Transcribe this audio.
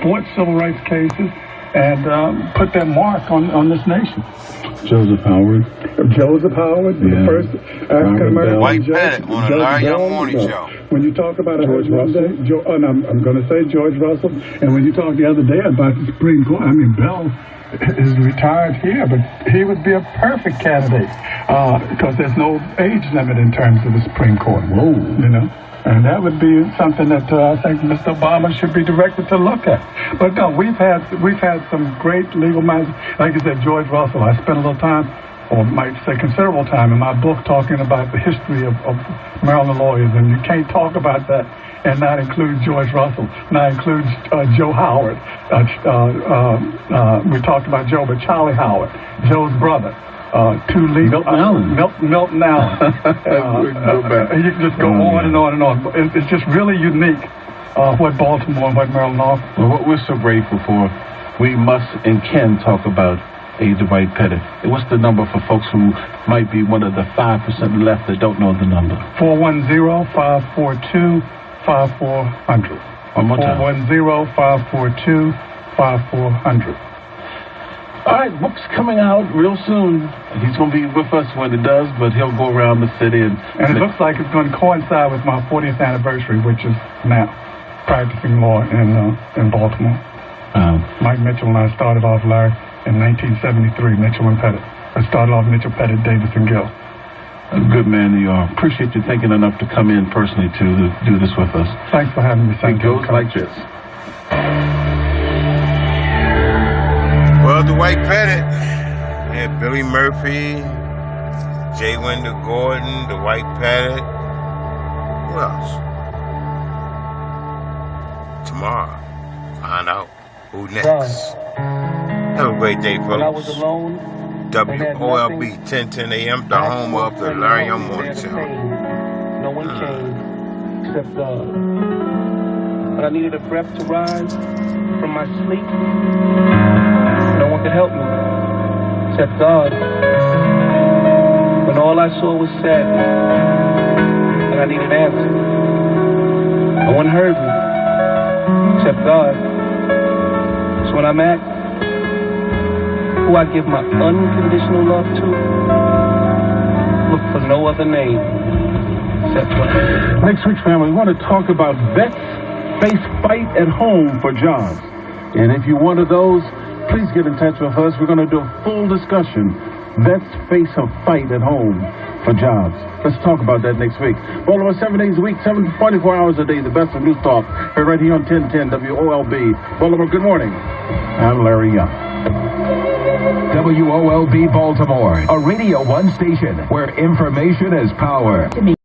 fought civil rights cases and put their mark on this nation. Joseph Howard. Joseph Howard, the first African-American Dwight Pettit on the Larry Young Morning Show. When you talk about George Russell. I'm going to say George Russell. And when you talked the other day about the Supreme Court, I mean, Bell is retired here, but he would be a perfect candidate because there's no age limit in terms of the Supreme Court. Whoa. You know? And that would be something that I think Mr. Obama should be directed to look at. But no, we've had some great legal minds. Like I said, George Russell. I spent a little time, or might say considerable time, in my book talking about the history of Maryland lawyers, and you can't talk about that and not include George Russell, not include Joe Howard. We talked about Joe, but Charlie Howard, Joe's brother. Two legal Milton Allen. You can just go on and on and on. It's just really unique what Baltimore and what Maryland offers. Well, what we're so grateful for, we must and can talk about a Dwight Pettit. What's the number for folks who might be one of the 5% left that don't know the number? 410-542-5400. One more time. 410-542-5400. All right, book's coming out real soon. He's going to be with us when it does, but he'll go around the city. And it looks like it's going to coincide with my 40th anniversary, which is now practicing law in Baltimore. Mike Mitchell and I started off, Larry, in 1973, Mitchell and Pettit. I started off Mitchell, Pettit, Davis, and Gill. A good man you are. Appreciate you thinking enough to come in personally to do this with us. Thanks for having me. It goes like this. Well, Dwight Pettit, yeah, Billy Murphy, J. Wendell Gordon, Dwight Pettit. Who else? Tomorrow, find out who next. Have a great day, When I was folks. alone, WOLB 1010 a.m., the home of the Larry Young Morning Show. No one came except God. But I needed a breath to rise from my sleep. No one could help me except God. When all I saw was sadness and I needed answers, no one heard me except God. So when I'm asked who I give my unconditional love to, look for no other name except God. Next week, family, we want to talk about vets face fight at home for jobs. And if you're one of those, please get in touch with us. We're going to do a full discussion. Vets face a fight at home for jobs. Let's talk about that next week. Baltimore 7 days a week, 24 hours a day, the best of news talk. Right here on 1010 WOLB. Baltimore, good morning. I'm Larry Young. WOLB Baltimore, a Radio 1 station where information is power.